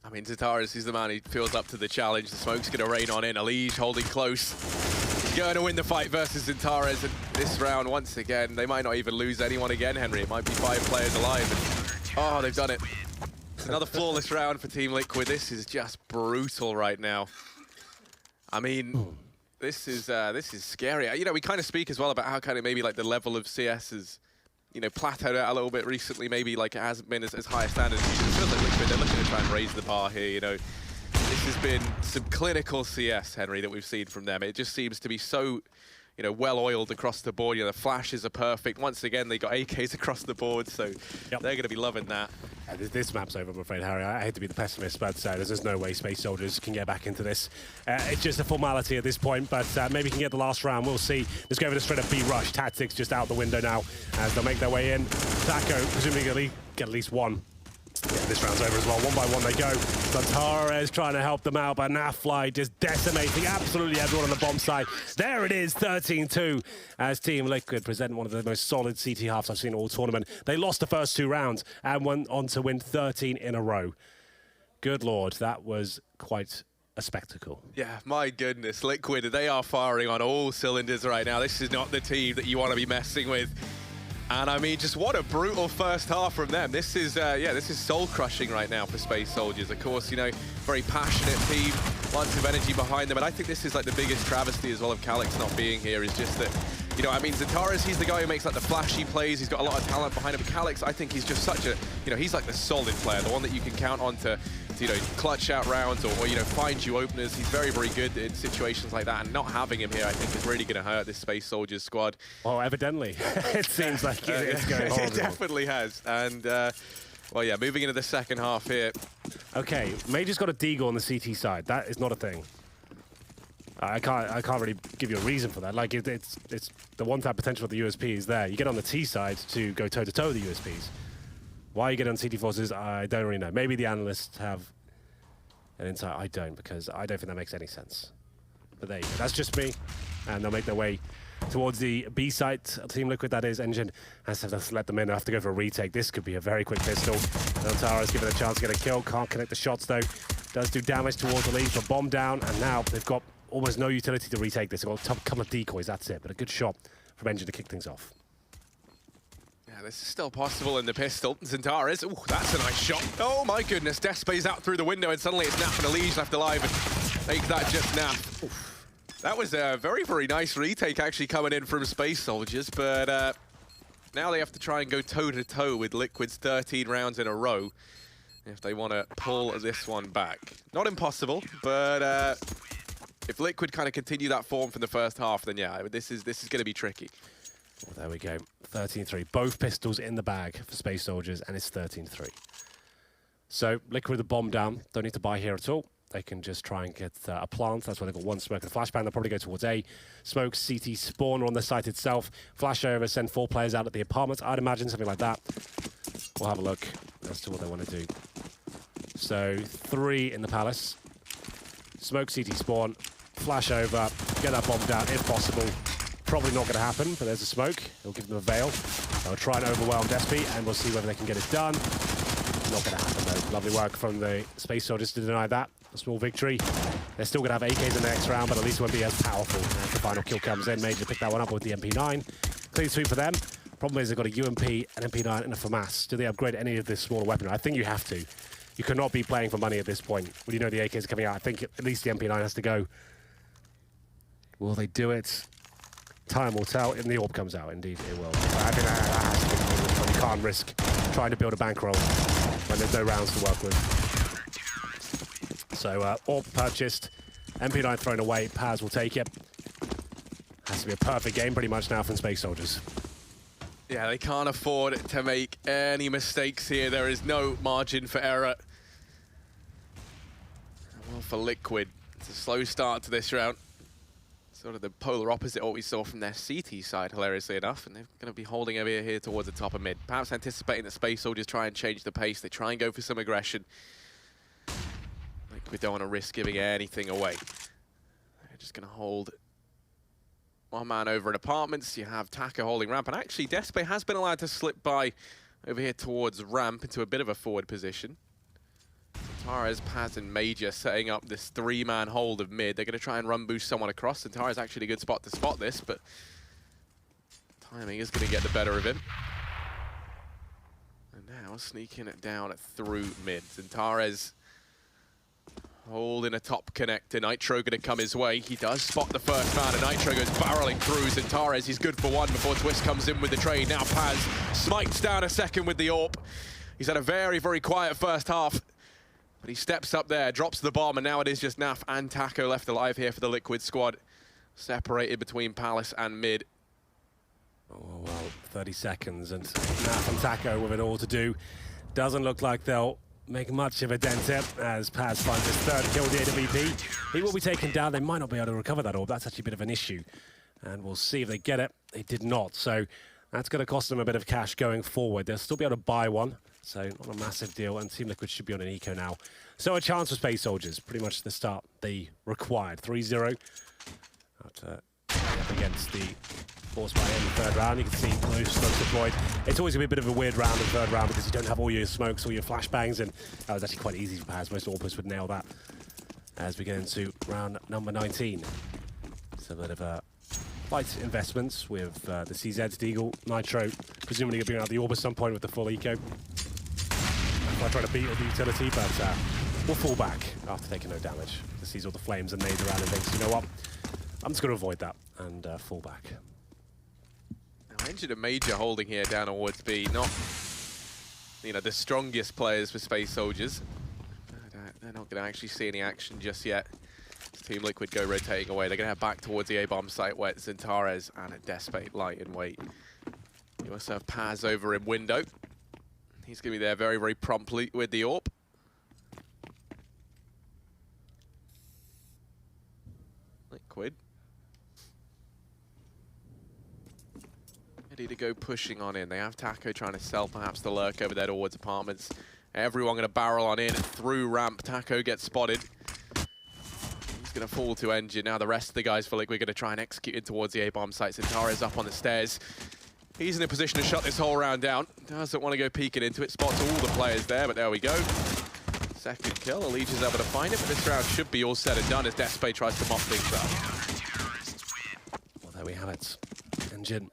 I mean, Zataras, he's the man who feels up to the challenge. The smoke's going to rain on in. Elige holding close. He's going to win the fight versus Zataras. And this round, once again, they might not even lose anyone again, Henry. It might be 5 players alive. And, oh, they've done it. It's another flawless round for Team Liquid. This is just brutal right now. I mean, this is scary. You know, we kind of speak as well about how kind of maybe like the level of CS is, you know, plateaued out a little bit recently. Maybe like it hasn't been as high a standard. It feels like Liquid, they're looking to try and raise the bar here, you know. This has been some clinical CS, Henry, that we've seen from them. It just seems to be so, you know, well-oiled across the board. You know, the flashes are perfect. Once again, they got AKs across the board, so they're going to be loving that. This map's over, I'm afraid, Harry. I hate to be the pessimist, but there's just no way Space Soldiers can get back into this. It's just a formality at this point, but maybe can get the last round. We'll see. Let's go over the straight up B rush. Tactics just out the window now as they'll make their way in. Taco, presumably get at least one. Yeah, this round's over as well. 1 by 1 they go. Zataras trying to help them out, but Nafly just decimating absolutely everyone on the bomb side. There it is, 13-2, as Team Liquid present one of the most solid CT halves I've seen all tournament. They lost the first 2 rounds and went on to win 13 in a row. Good Lord, that was quite a spectacle. Yeah, my goodness, Liquid, they are firing on all cylinders right now. This is not the team that you want to be messing with. And I mean, just what a brutal first half from them. This is, yeah, this is soul-crushing right now for Space Soldiers. Of course, you know, very passionate team, lots of energy behind them. And I think this is like the biggest travesty as well of Calix not being here is just that, you know, I mean, Zataras, he's the guy who makes like the flashy plays. He's got a lot of talent behind him. But Calix, I think he's just such a, you know, he's like the solid player, the one that you can count on to you know, clutch out rounds or, you know, find you openers. He's very, very good in situations like that. And not having him here, I think, is really going to hurt this Space Soldiers squad. Oh, evidently. It seems like it's going horrible. It definitely has. And, well, yeah, moving into the second half here. Okay, Major's got a deagle on the CT side. That is not a thing. I can't really give you a reason for that. Like, it's the one-tap potential of the USP is there. You get on the T side to go toe-to-toe with the USPs. Why you get on CT forces, I don't really know. Maybe the analysts have an insight. I don't, because I don't think that makes any sense. But there you go. That's just me. And they'll make their way towards the B site. Team Liquid, that is. Engine has to let them in. They'll have to go for a retake. This could be a very quick pistol. Tara's given a chance to get a kill. Can't connect the shots, though. Does do damage towards the lead, but bomb down. And now they've got almost no utility to retake this. They've got a couple of decoys, that's it. But a good shot from Engine to kick things off. This is still possible in the pistol. Zentaris, ooh, that's a nice shot. Oh my goodness, Despe's out through the window and suddenly it's Naf and Elige left alive and make that just Naf. Oof. That was a very, very nice retake actually coming in from Space Soldiers, but now they have to try and go toe-to-toe with Liquid's 13 rounds in a row if they want to pull this one back. Not impossible, but if Liquid kind of continue that form from the first half, then yeah, this is going to be tricky. Well, there we go. 13-3. Both pistols in the bag for Space Soldiers, and it's 13-3. So, Liquid with the bomb down. Don't need to buy here at all. They can just try and get a plant. That's why they've got one smoke and a flashbang. They'll probably go towards A. Smoke, CT, spawn on the site itself. Flash over, send 4 players out at the apartment. I'd imagine something like that. We'll have a look as to what they want to do. So, 3 in the palace. Smoke, CT, spawn. Flash over. Get that bomb down if possible. Probably not going to happen, but there's a smoke. It'll give them a veil. They'll try and overwhelm Despi, and we'll see whether they can get it done. Not going to happen, though. Lovely work from the Space Soldiers to deny that. A small victory. They're still going to have AKs in the next round, but at least it won't be as powerful as the final kill comes in. Major pick that one up with the MP9. Clean sweep for them. Problem is they've got a UMP, an MP9, and a FAMAS. Do they upgrade any of this smaller weaponry? I think you have to. You cannot be playing for money at this point. When you know the AKs are coming out, I think at least the MP9 has to go. Will they do it? Time will tell. And the orb comes out. Indeed, it will. I think that has to be. You can't risk trying to build a bankroll when there's no rounds to work with. So AWP purchased, MP9 thrown away, Paz will take it. Has to be a perfect game pretty much now from Space Soldiers. Yeah, they can't afford to make any mistakes here. There is no margin for error. Well, for Liquid, it's a slow start to this round. Sort of the polar opposite of what we saw from their CT side, hilariously enough. And they're going to be holding over here towards the top of mid. Perhaps anticipating that Space Soldiers try and change the pace. They try and go for some aggression. Liquid don't want to risk giving anything away. They're just going to hold one man over in apartments. You have Taka holding ramp. And actually, Despe has been allowed to slip by over here towards ramp into a bit of a forward position. Tara's, Paz, and Major setting up this three-man hold of mid. They're going to try and run boost someone across. And Tara's actually a good spot to spot this, but timing is going to get the better of him. And now sneaking it down through mid. Zentares holding a top connector. Nitro going to come his way. He does spot the first man, and Nitro goes barreling through. Zentares, he's good for one before Twist comes in with the trade. Now Paz smites down a second with the AWP. He's had a very, very quiet first half. But he steps up there, drops the bomb, and now it is just Naf and Taco left alive here for the Liquid squad. Separated between Palace and mid. Oh, well, 30 seconds, and Naf and Taco with it all to do. Doesn't look like they'll make much of a dent here as Paz finds his third kill with the AWP. He will be taken down. They might not be able to recover that orb. That's actually a bit of an issue. And we'll see if they get it. They did not. So that's going to cost them a bit of cash going forward. They'll still be able to buy one. So not a massive deal, and Team Liquid should be on an eco now. So a chance for Space Soldiers, pretty much the start they required. 3-0 up against the Force by in the third round. You can see no smokes deployed. It's always going to be a bit of a weird round in the third round because you don't have all your smokes, all your flashbangs, and that was actually quite easy for Paz. Most AWPers would nail that as we get into round number 19. It's a bit of a light investments with the CZ, Deagle, Nitro, presumably going to bring out the AWP at some point with the full eco. I try to beat the utility, but we'll fall back after taking no damage. To sees all the flames and nades around and thinks, you know what, I'm just going to avoid that and fall back. Now, Engine and Major holding here down towards B. Not, you know, the strongest players for Space Soldiers. They're not going to actually see any action just yet. Team Liquid go rotating away. They're going to head back towards the A-bomb site where Zentares and Despe light in wait. You also have Paz over in window. He's going to be there very, very promptly with the AWP. Liquid. Ready to go pushing on in. They have Taco trying to sell perhaps the lurk over there towards apartments. Everyone going to barrel on in through ramp. Taco gets spotted. He's going to fall to Engine. Now the rest of the guys for Liquid are going to try and execute in towards the A-bomb site. Zentares up on the stairs. He's in a position to shut this whole round down. Doesn't want to go peeking into it. Spots all the players there, but there we go. Second kill. Leech is able to find it, but this round should be all said and done as Despe tries to mop things up. Well, there we have it. Engine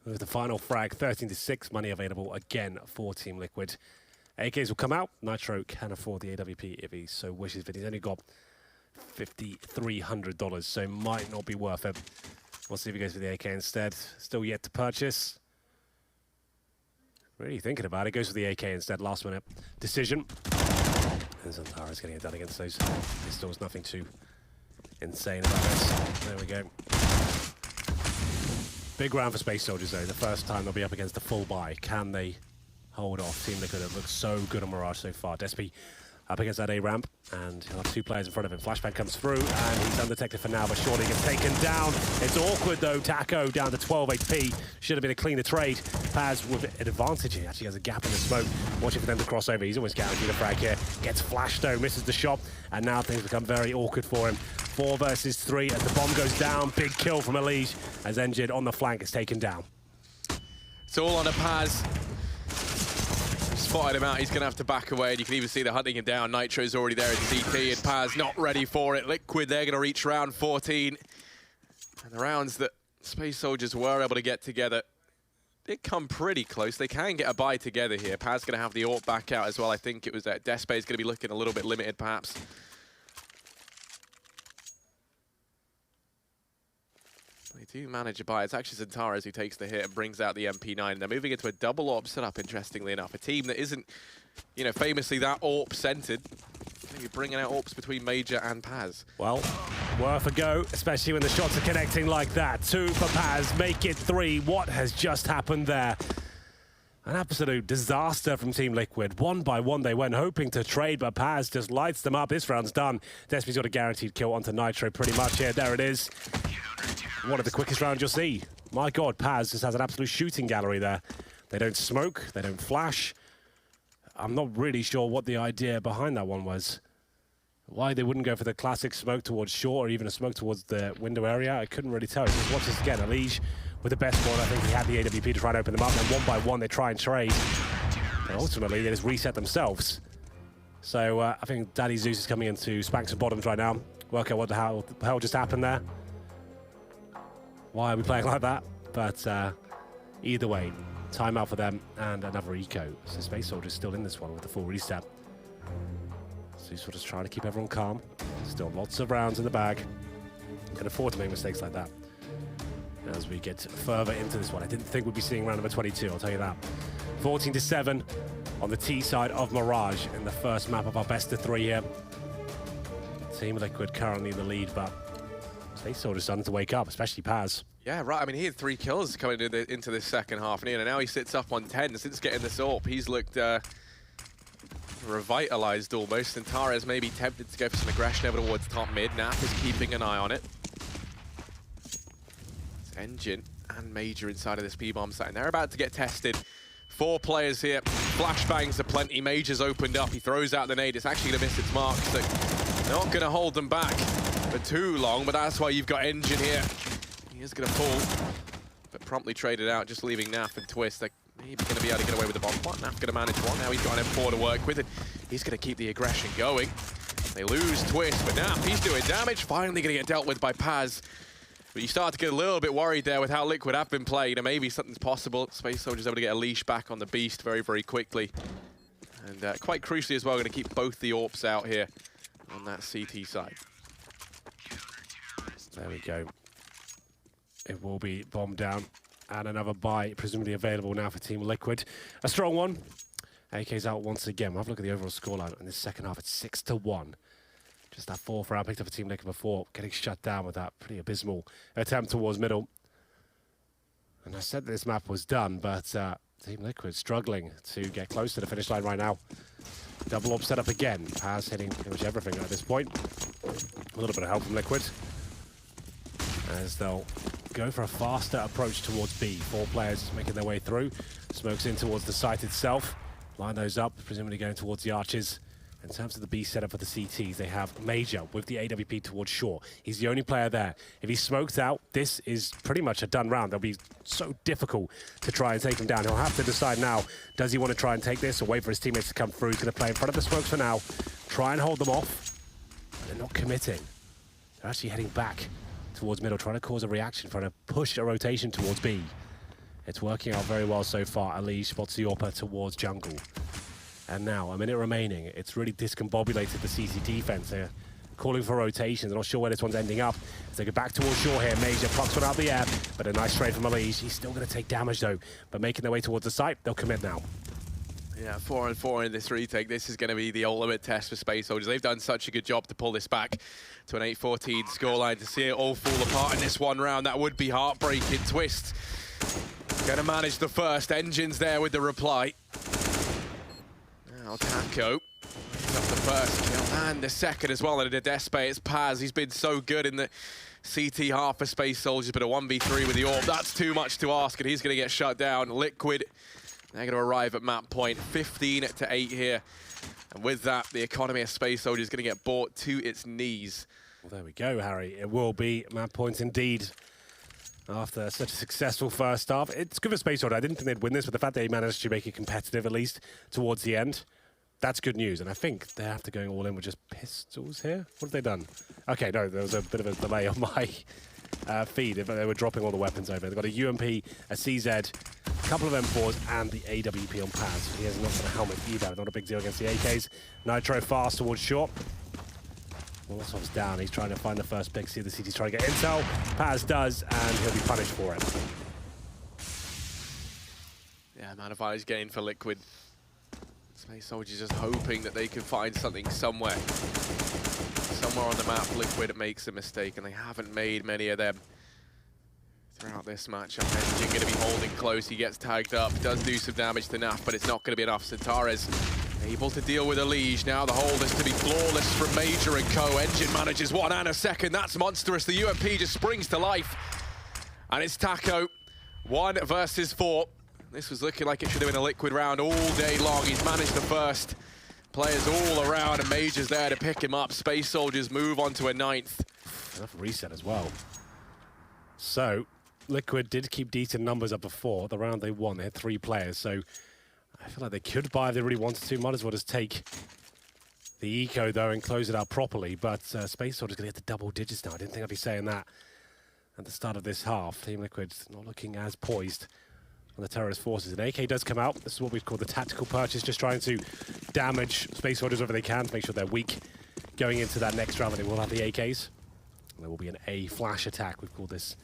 with the final frag, 13-6, money available again for Team Liquid. AKs will come out. Nitro can afford the AWP if he so wishes, but he's only got $5,300, so might not be worth it. We'll see if he goes for the AK instead. Still yet to purchase. Really thinking about it. Goes for the AK instead. Last minute decision. And Zantara's getting it done against those pistols. Nothing too insane about this. There we go. Big round for Space Soldiers though. The first time they'll be up against the full buy. Can they hold off Team Liquid? It looks so good on Mirage so far. Despe up against that A ramp, and he'll have two players in front of him. Flashbang comes through, and he's undetected for now, but surely gets taken down. It's awkward though. Taco down to 12 HP. Should have been a cleaner trade. Paz with an advantage. He actually has a gap in the smoke. Watching for them to cross over. He's almost guaranteed a frag here. Gets flashed though, misses the shot, and now things become very awkward for him. 4 versus 3 as the bomb goes down. Big kill from Elise as Engine on the flank is taken down. It's all on a Paz. Spotted him out, he's going to have to back away, and you can even see they're hunting him down. Nitro's already there at CT, and Paz not ready for it. Liquid, they're going to reach round 14. And the rounds that Space Soldiers were able to get together did come pretty close. They can get a buy together here. Paz going to have the AWP back out as well. I think it was that Despe is going to be looking a little bit limited, perhaps. They do manage a buy. It's actually Zentares who takes the hit and brings out the MP9. They're moving into a double AWP setup, interestingly enough. A team that isn't, you know, famously that AWP-centered. Maybe bringing out AWPs between Major and Paz. Well, worth a go, especially when the shots are connecting like that. 2 for Paz, make it 3. What has just happened there? An absolute disaster from Team Liquid. One by one, they went hoping to trade, but Paz just lights them up. This round's done. Despy's got a guaranteed kill onto Nitro pretty much here. There it is. One of the quickest rounds you'll see. My God, Paz just has an absolute shooting gallery there. They don't smoke, they don't flash. I'm not really sure what the idea behind that one was. Why they wouldn't go for the classic smoke towards short or even a smoke towards the window area, I couldn't really tell. Just watch this again. Alige with the best one. I think he had the AWP to try and open them up. And one by one, they try and trade. But ultimately, they just reset themselves. So I think Daddy Zeus is coming into Spanks and Bottoms right now. Work out what the hell just happened there. Why are we playing like that? But either way, timeout for them and another eco. So Space Soldier's still in this one with the full reset. So he's sort of trying to keep everyone calm. Still lots of rounds in the bag. Can afford to make mistakes like that. As we get further into this one, I didn't think we'd be seeing round number 22, I'll tell you that. 14-7 on the T side of Mirage in the first map of our best of 3 here. Team Liquid currently in the lead, but Space Soldier's starting to wake up, especially Paz. Yeah, right. I mean, he had 3 kills coming into this second half, and now he sits up on 10 since getting this AWP. He's looked revitalized almost. And Tares maybe tempted to go for some aggression over towards top mid. Nap is keeping an eye on it. It's Engine and Major inside of this B-bomb site, and they're about to get tested. 4 players here. Flashbangs are plenty. Major's opened up. He throws out the nade. It's actually going to miss its mark. So not going to hold them back for too long, but that's why you've got Engine here. He is going to fall, but promptly traded out, just leaving Naf and Twist. They're maybe going to be able to get away with the bomb plot. Naf going to manage one. Now he's got an M4 to work with, and he's going to keep the aggression going. They lose Twist, but Naf, he's doing damage. Finally going to get dealt with by Paz. But you start to get a little bit worried there with how Liquid have been playing, and maybe something's possible. Space Soldier's able to get a leash back on the Beast very, very quickly. And quite crucially as well, going to keep both the AWPs out here on that CT side. There we go. It will be bombed down. And another buy, presumably available now for Team Liquid. A strong one. AK's out once again. We'll have a look at the overall scoreline. In this second half, it's 6-1. Just that 4th round picked up for Team Liquid before, getting shut down with that pretty abysmal attempt towards middle. And I said that this map was done, but Team Liquid struggling to get close to the finish line right now. Double AWP set up again. Paz hitting pretty much everything at this point. A little bit of help from Liquid, as they'll go for a faster approach towards B. 4 players making their way through. Smokes in towards the site itself. Line those up, presumably going towards the arches. In terms of the B setup for the CTs, they have Major with the AWP towards shore. He's the only player there. If he smokes out, this is pretty much a done round. They'll be so difficult to try and take him down. He'll have to decide now, does he want to try and take this or wait for his teammates to come through? He's going to play in front of the smokes for now, try and hold them off. They're not committing. They're actually heading back towards middle, trying to cause a reaction, trying to push a rotation towards B. It's working out very well so far. Ali spots the AWP towards jungle. And now, a minute remaining. It's really discombobulated the CT defense. They're calling for rotations. They're not sure where this one's ending up. As they go back towards shore here, Major plucks one out of the air, but a nice trade from Alige. He's still going to take damage though, but making their way towards the site, they'll commit now. Yeah, 4-4 in this retake. This is going to be the ultimate test for Space Soldiers. They've done such a good job to pull this back to an 8-14 scoreline. To see it all fall apart in this one round, that would be heartbreaking. Twist going to manage the first. Engine's there with the reply. Now Taco picks up the first kill and the second as well. And at Despe, it's Paz. He's been so good in the CT half for Space Soldiers, but a 1v3 with the AWP, that's too much to ask, and he's going to get shut down. Liquid, they're going to arrive at map point, 15-8 here. And with that, the economy of Space Soldiers is going to get brought to its knees. Well, there we go, Harry. It will be map points indeed. After such a successful first half, it's good for Space Soldier. I didn't think they'd win this, but the fact that they managed to make it competitive, at least towards the end, that's good news. And I think they're after going all in with just pistols here. What have they done? Okay, no, there was a bit of a delay on my feed. They were dropping all the weapons over. They've got a UMP, a CZ, a couple of M4s, and the AWP on Paz. He has not got a helmet either. Not a big deal against the AKs. Nitro fast towards short. Molotov's down. He's trying to find the first pick. See the CT's trying to get intel. Paz does, and he'll be punished for it. Yeah, amount of advantage gain for Liquid. Space Soldiers just hoping that they can find something somewhere. Somewhere on the map, Liquid makes a mistake, and they haven't made many of them throughout this matchup. Engine going to be holding close. He gets tagged up, does do some damage to Naf, but it's not going to be enough. Centaurez able to deal with a Liege. Now the hold is to be flawless from Major and co. Engine manages 1 and a second. That's monstrous. The UMP just springs to life. And it's Taco, 1 versus 4. This was looking like it should have been a Liquid round all day long. He's managed the first. Players all around, and Major's there to pick him up. Space Soldiers move on to a 9th. Enough reset as well. So, Liquid did keep decent numbers up before. The round they won, they had 3 players, so I feel like they could buy if they really wanted to. Might as well just take the eco, though, and close it out properly. But Space Soldier's going to get to double digits now. I didn't think I'd be saying that at the start of this half. Team Liquid not looking as poised on the terrorist forces. An AK does come out. This is what we call the tactical purchase, just trying to damage Space Soldiers wherever they can to make sure they're weak going into that next round. They will have the AKs. And there will be an A flash attack. We've called this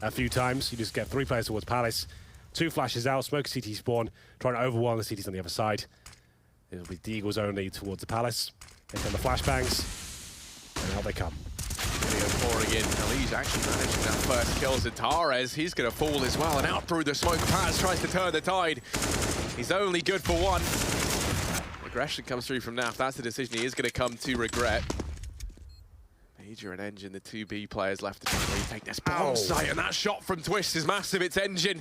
a few times. You just get 3 players towards Palace, 2 flashes out, smoke CT spawn, trying to overwhelm the CTs on the other side. It'll be the Eagles only towards the Palace. Here come the flashbangs, and out they come. Video pouring in. Elise actually managing that first kill. Centaurez, he's going to fall as well, and out through the smoke. Paz tries to turn the tide. He's only good for 1. Aggression comes through from Naf. That's the decision he is going to come to regret. Major and Engine, the 2B players left to try and retake this bomb site, and that shot from Twist is massive. It's Engine.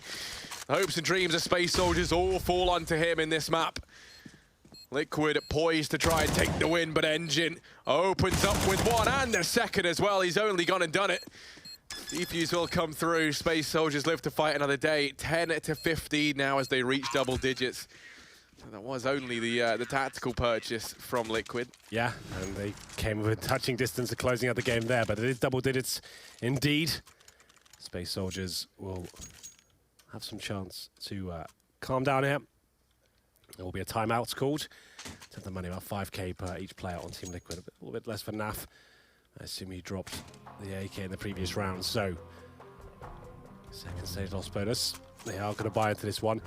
The hopes and dreams of Space Soldiers all fall onto him in this map. Liquid poised to try and take the win, but Engine opens up with 1 and a second as well. He's only gone and done it. Defuse will come through. Space Soldiers live to fight another day. 10 to 15 now as they reach double digits. So that was only the tactical purchase from Liquid. Yeah, and they came within touching distance of closing out the game there, but it is double digits indeed. Space Soldiers will have some chance to calm down here. There will be a timeout called. Take the money, about 5k per each player on Team Liquid. A little bit less for Naf. I assume he dropped the AK in the previous round, so second stage loss bonus. They are going to buy into this one.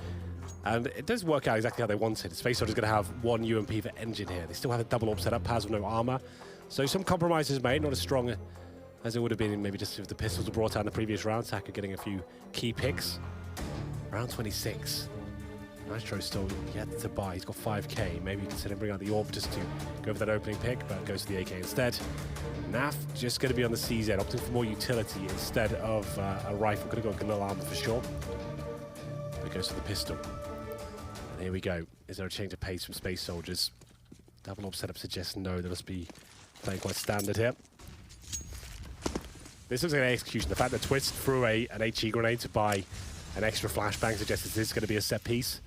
And it does work out exactly how they wanted. Space Soldiers going to have 1 UMP for Engine here. They still have a double AWP set up, Paz with no armor. So some compromises made, not as strong as it would have been maybe just if the pistols were brought out in the previous round. Taka getting a few key picks. Round 26. Nitro still yet to buy. He's got 5k. Maybe consider bring out the AWP just to go for that opening pick, but goes to the AK instead. Naf just going to be on the CZ, opting for more utility instead of a rifle. Could have gone Gunilla armor for sure. But goes to the pistol. And here we go. Is there a change of pace from Space Soldiers? Double AWP setup suggests no. They must be playing quite standard here. This looks like an execution. The fact that Twist threw an HE grenade to buy an extra flashbang suggests this is going to be a set piece.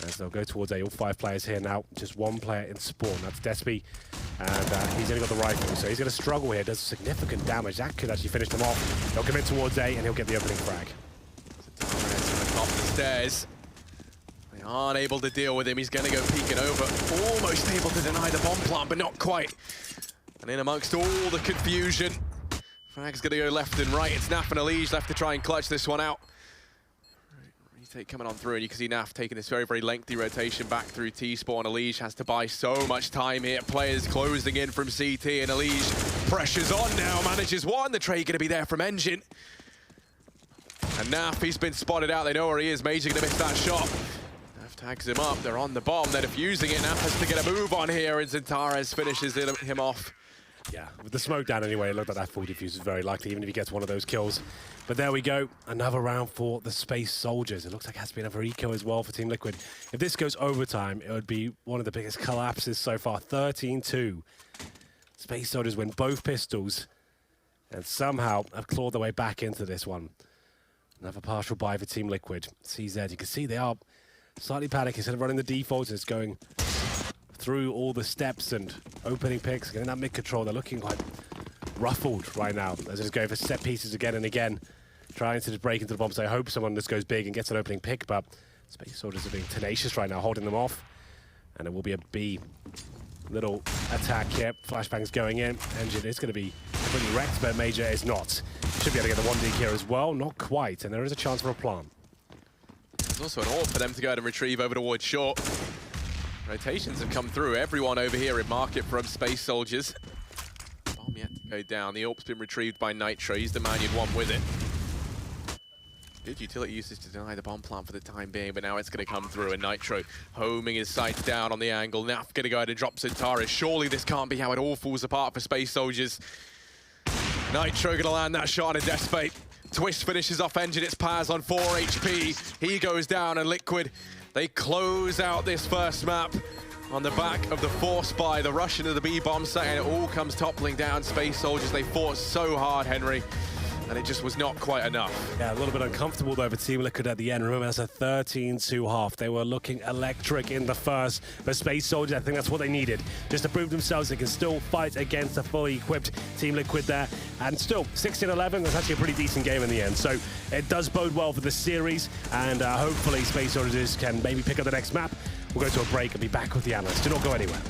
As they'll go towards all 5 players here now. Just 1 player in spawn. That's Despy. And he's only got the rifle, so he's going to struggle here. Does significant damage. That could actually finish them off. They'll commit towards A, and he'll get the opening frag. Torres on the top of the stairs. They aren't able to deal with him. He's going to go peeking over. Almost able to deny the bomb plant, but not quite. And in amongst all the confusion, frag's going to go left and right. It's Naf and Elige left to try and clutch this one out. Retake coming on through, and you can see Naf taking this very, very lengthy rotation back through T-spawn. Elige has to buy so much time here. Players closing in from CT, and Elige pressure's on now, manages 1. The trade going to be there from Engine. And Naf, he's been spotted out. They know where he is. Major going to miss that shot. Naf tags him up. They're on the bomb. They're defusing it. Naf has to get a move on here, and Centaurez finishes him off. Yeah, with the smoke down anyway, it looked like that full defuse is very likely, even if he gets one of those kills. But there we go, another round for the Space Soldiers. It looks like it has to be another eco as well for Team Liquid. If this goes overtime, it would be one of the biggest collapses so far. 13-2. Space Soldiers win both pistols and somehow have clawed their way back into this one. Another partial buy for Team Liquid. CZ, you can see they are slightly panicking. Instead of running the defaults, it's going through all the steps and opening picks, getting that mid-control. They're looking like ruffled right now as it's going for set pieces again and again, trying to just break into the bomb. So I hope someone just goes big and gets an opening pick, but Space Soldiers are being tenacious right now, holding them off. And it will be a B Little attack here. Flashbang's going in. Engine is going to be completely wrecked, but Major is not. Should be able to get the 1 deke here as well. Not quite, and there is a chance for a plant. There's also an AWP for them to go ahead and retrieve over towards short. Rotations have come through. Everyone over here in market from Space Soldiers. Bomb yet to go down. The AWP's been retrieved by Nitro. He's the man you'd want with it. Good utility usage to deny the bomb plant for the time being, but now it's going to come through, and Nitro homing his sights down on the angle. Naf going to go ahead and drop Centaurus. Surely this can't be how it all falls apart for Space Soldiers. Nitro going to land that shot on a Death Fate. Twist finishes off Engine. It's Paz on 4 HP. He goes down, and Liquid, they close out this first map on the back of the force buy, the rush into the B bomb site, and it all comes toppling down. Space Soldiers, they fought so hard, Henry, and it just was not quite enough. Yeah, a little bit uncomfortable though for Team Liquid at the end. Remember, that's a 13-2 half. They were looking electric in the first, but Space Soldiers, I think that's what they needed. Just to prove themselves they can still fight against a fully equipped Team Liquid there. And still, 16-11, that's actually a pretty decent game in the end. So it does bode well for the series, and hopefully Space Soldiers can maybe pick up the next map. We'll go to a break and be back with the analysts. Do not go anywhere.